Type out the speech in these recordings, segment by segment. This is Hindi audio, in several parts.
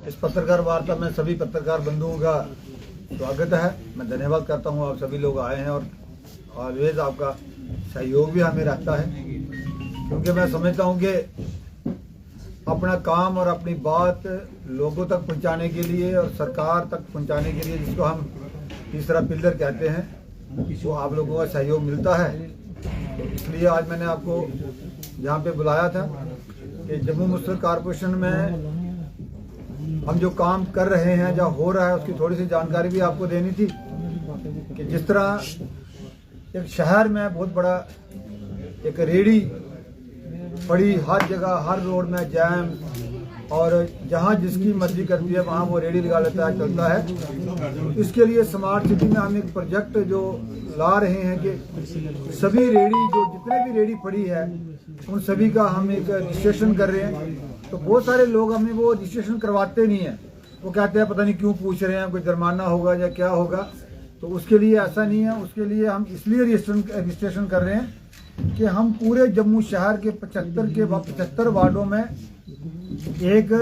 इस पत्रकार वार्ता में सभी पत्रकार बंधुओं का स्वागत है। मैं धन्यवाद करता हूँ, आप सभी लोग आए हैं और ऑलवेज आपका सहयोग भी हमें रहता है, क्योंकि मैं समझता हूँ कि अपना काम और अपनी बात लोगों तक पहुँचाने के लिए और सरकार तक पहुँचाने के लिए, जिसको हम तीसरा पिलर कहते हैं, वो आप लोगों का सहयोग मिलता है। तो इसलिए आज मैंने आपको यहाँ पे बुलाया था कि जम्मू मुस्लिम कॉरपोरेशन में हम जो काम कर रहे हैं, जो हो रहा है, उसकी थोड़ी सी जानकारी भी आपको देनी थी। कि जिस तरह एक शहर में बहुत बड़ा एक रेहड़ी पड़ी, हर जगह हर रोड में जैम, और जहाँ जिसकी मर्जी करती है वहाँ वो रेहड़ी लगा लेता है, चलता है। इसके लिए स्मार्ट सिटी में हम एक प्रोजेक्ट जो ला रहे हैं कि सभी रेहड़ी, जो जितने भी रेहड़ी पड़ी है, उन सभी का हम एक रजिस्ट्रेशन कर रहे हैं। तो बहुत सारे लोग हमें वो रजिस्ट्रेशन करवाते नहीं है, वो कहते हैं पता नहीं क्यों पूछ रहे हैं, कोई जुर्माना होगा या क्या होगा। तो उसके लिए ऐसा नहीं है, उसके लिए हम इसलिए रजिस्ट्रेशन कर रहे हैं कि हम पूरे जम्मू शहर के 75 वार्डों में एक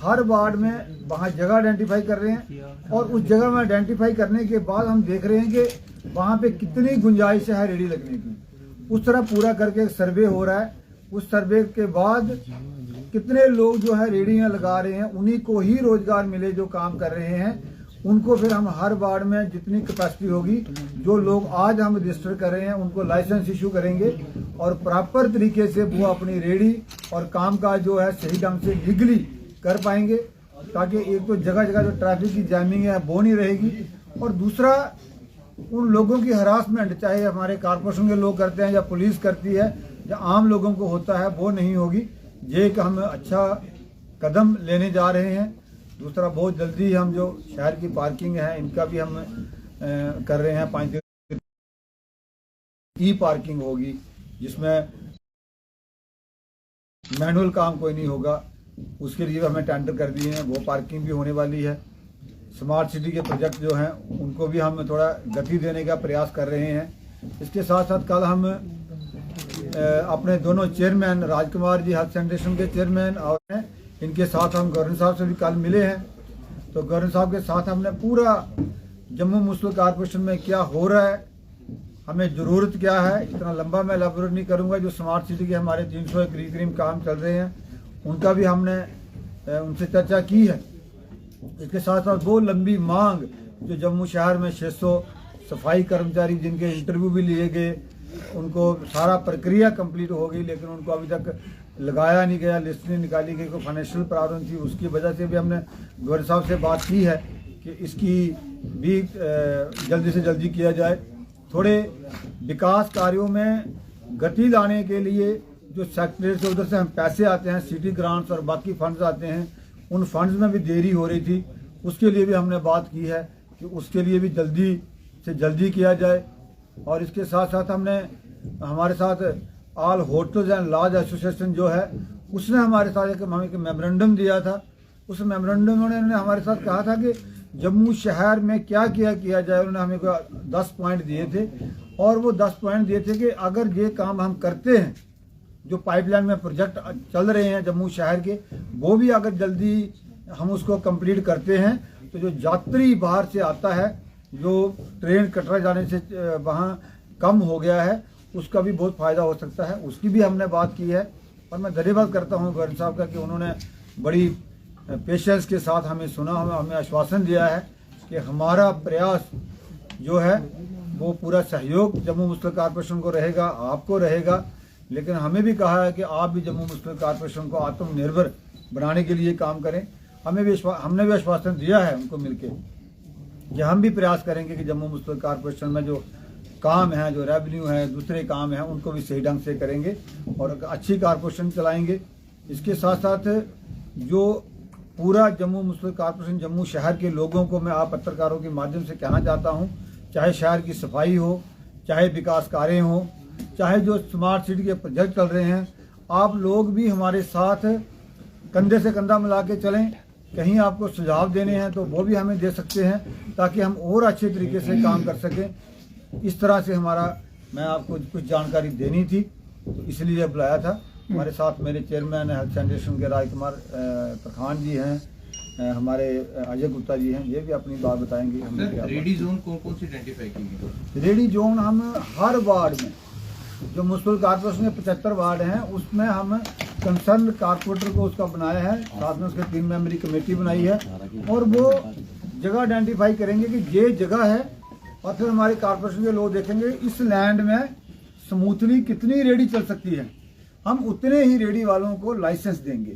हर वार्ड में वहाँ जगह आइडेंटिफाई कर रहे हैं, और उस जगह में आइडेंटिफाई करने के बाद हम देख रहे हैं कि वहाँ पे कितनी गुंजाइश है रेहड़ी लगने की। उस तरह पूरा करके एक सर्वे हो रहा है। उस सर्वे के बाद कितने लोग जो है रेहड़ियाँ लगा रहे हैं, उन्हीं को ही रोजगार मिले जो काम कर रहे हैं। उनको फिर हम हर वार्ड में जितनी कैपेसिटी होगी, जो लोग आज हम रजिस्टर कर रहे हैं, उनको लाइसेंस इशू करेंगे और प्रॉपर तरीके से वो अपनी रेहड़ी और काम काज जो है सही ढंग से लीगली कर पाएंगे, ताकि एक तो जगह जगह जो ट्रैफिक की जैमिंग है वो नहीं रहेगी, और दूसरा उन लोगों की हरासमेंट, चाहे हमारे कॉर्पोरेशन के लोग करते हैं या पुलिस करती है या आम लोगों को होता है, वो नहीं होगी। ये एक हम अच्छा कदम लेने जा रहे हैं। दूसरा, बहुत जल्दी हम जो शहर की पार्किंग है, इनका भी हम कर रहे हैं। 5 ई पार्किंग होगी, जिसमें मैनुअल काम कोई नहीं होगा। उसके लिए हमें टेंडर कर दिए हैं, वो पार्किंग भी होने वाली है। स्मार्ट सिटी के प्रोजेक्ट जो हैं, उनको भी हम थोड़ा गति देने का प्रयास कर रहे हैं। इसके साथ साथ कल हम अपने दोनों चेयरमैन, राजकुमार जी हेल्थ सेंटेशन के चेयरमैन, और इनके साथ हम गवर्नर साहब से भी कल मिले हैं। तो गवर्नर साहब के साथ हमने पूरा जम्मू मुस्लिम कॉरपोरेशन में क्या हो रहा है, हमें ज़रूरत क्या है, इतना लंबा मैं एलाबोरेट नहीं करूंगा। जो स्मार्ट सिटी के हमारे 300 के करीब काम चल रहे हैं, उनका भी हमने उनसे चर्चा की है। इसके साथ साथ वो लंबी मांग जो जम्मू शहर में 600 सफाई कर्मचारी जिनके इंटरव्यू भी लिए गए, उनको सारा प्रक्रिया कंप्लीट हो गई, लेकिन उनको अभी तक लगाया नहीं गया, लिस्ट नहीं निकाली गई, कोई फाइनेंशियल प्रॉब्लम थी। उसकी वजह से भी हमने गवर्नर साहब से बात की है कि इसकी भी जल्दी से जल्दी किया जाए। थोड़े विकास कार्यों में गति लाने के लिए जो सेक्रेटरी से उधर से हम पैसे आते हैं, सिटी ग्रांट्स और बाकी फंड्स आते हैं, उन फंड्स में भी देरी हो रही थी। उसके लिए भी हमने बात की है कि उसके लिए भी जल्दी से जल्दी किया जाए। और इसके साथ साथ हमने हमारे साथ all hotels and lodge association जो है, उसने हमारे साथ एक मेमोरेंडम दिया था। उस मेमोरेंडम में उन्होंने हमारे साथ कहा था कि जम्मू शहर में क्या किया जाए। उन्होंने हमें 10 पॉइंट दिए थे, और वो 10 पॉइंट दिए थे कि अगर ये काम हम करते हैं, जो पाइपलाइन में प्रोजेक्ट चल रहे हैं जम्मू शहर के, वो भी अगर जल्दी हम उसको कंप्लीट करते हैं, तो जो यात्री बाहर से आता है, जो ट्रेन कटरा जाने से वहाँ कम हो गया है, उसका भी बहुत फ़ायदा हो सकता है। उसकी भी हमने बात की है। और मैं धन्यवाद करता हूँ गवर्नर साहब का कि उन्होंने बड़ी पेशेंस के साथ हमें सुना, हमें आश्वासन दिया है कि हमारा प्रयास जो है वो पूरा सहयोग जम्मू मुस्लिम कॉरपोरेशन को रहेगा, आपको रहेगा। लेकिन हमें भी कहा है कि आप भी जम्मू मुस्लिम कॉरपोरेशन को आत्मनिर्भर बनाने के लिए काम करें। हमने भी आश्वासन दिया है उनको मिलके कि हम भी प्रयास करेंगे कि जम्मू मुस्लिम कॉरपोरेशन में जो काम है, जो रेवेन्यू है, दूसरे काम हैं, उनको भी सही ढंग से करेंगे और अच्छी कॉरपोरेशन चलाएंगे। इसके साथ साथ जो पूरा जम्मू मुस्लिम कॉरपोरेशन, जम्मू शहर के लोगों को मैं आप पत्रकारों के माध्यम से कहना चाहता हूँ, चाहे शहर की सफाई हो, चाहे विकास कार्य हो, चाहे जो स्मार्ट सिटी के प्रोजेक्ट चल रहे हैं, आप लोग भी हमारे साथ कंधे से कंधा मिला के चलें। कहीं आपको सुझाव देने हैं तो वो भी हमें दे सकते हैं, ताकि हम और अच्छे तरीके से काम कर सकें। इस तरह से मैं आपको कुछ जानकारी देनी थी, तो इसलिए बुलाया था। हमारे साथ मेरे चेयरमैन हेल्थ सेंटेशन के राजकुमार प्रधान जी हैं, हमारे अजय गुप्ता जी हैं, ये भी अपनी बात बताएंगे। सर, रेडी जोन कौन सी आइडेंटिफाई की गई? रेडी जोन हम हर वार्ड में, जो म्युनिसिपल कॉर्पोरेशन के 75 वार्ड हैं, उसमें हम कंसर्न कॉर्पोरेटर को उसका बनाया है, साथ में उसके 3 मेंबरी कमेटी बनाई है, और वो जगह आइडेंटिफाई करेंगे कि ये जगह है, और फिर हमारे कॉर्पोरेशन के लोग देखेंगे इस लैंड में स्मूथली कितनी रेडी चल सकती है, हम उतने ही रेडी वालों को लाइसेंस देंगे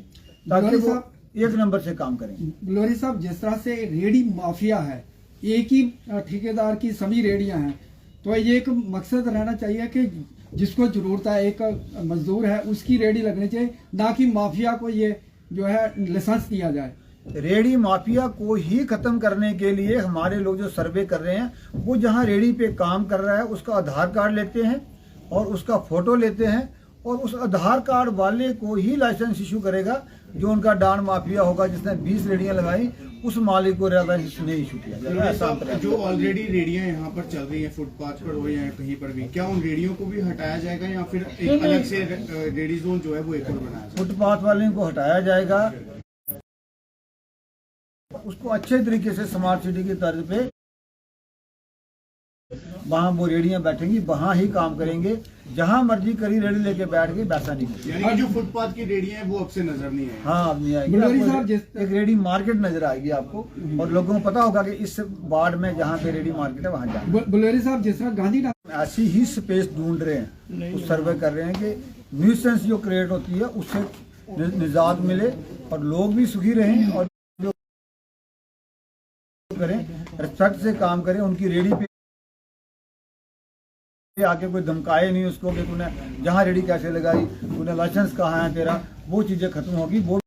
ताकि वो एक नंबर से काम करेंगे। ग्लोरी साहब, जिस तरह से रेडी माफिया है, एक ही ठेकेदार की सभी रेडियां हैं, तो ये एक मकसद रहना चाहिए कि जिसको जरूरत है, एक मजदूर है, उसकी रेडी लगनी चाहिए, ना कि माफिया को ये जो है लाइसेंस दिया जाए। रेडी माफिया को ही खत्म करने के लिए हमारे लोग जो सर्वे कर रहे हैं, वो जहां रेडी पे काम कर रहा है उसका आधार कार्ड लेते हैं और उसका फोटो लेते हैं, और उस आधार कार्ड वाले को ही लाइसेंस इशू करेगा। जो उनका डान माफिया होगा जिसने 20 रेडियां लगाई, उस मालिक को लाइसेंस नहीं इशू किया जाएगा। ऐसा जो ऑलरेडी रेडियां यहाँ पर चल रही हैं, फुटपाथ पर हो या कहीं पर भी, क्या उन रेडियों को भी हटाया जाएगा या फिर एक अलग से रेडी जोन जो है वो एक और बनाया जाएगा? फुटपाथ वाले को हटाया जाएगा, उसको अच्छे तरीके से स्मार्ट सिटी की तर्ज पे वहाँ वो रेडियां बैठेंगी, वहाँ ही काम करेंगे। जहाँ मर्जी करी रेडी लेके बैठ गई, वैसा नहीं। यानी जो फुटपाथ की रेडियां हैं वो अब से नजर नहीं आएगी? हाँ, अब नहीं आएगी। एक रेडी मार्केट नजर आएगी आपको, और लोगों को पता होगा कि इस वार्ड में जहाँ पे रेडी मार्केट है वहाँ जाए। बुलेरी साहब, जिस तरह गांधी ऐसी ही स्पेस ढूंढ रहे हैं, उस सर्वे कर रहे हैं कि न्यूसेंस जो क्रिएट होती है उससे निजात मिले और लोग भी सुखी रहें, और जो करें रिस्पेक्ट से काम करें, उनकी रेडी पे आके कोई धमकाए नहीं उसको कि तूने जहाँ रेडी कैसे लगाई, तूने लाइसेंस कहाँ है तेरा, वो चीजें खत्म होगी। वो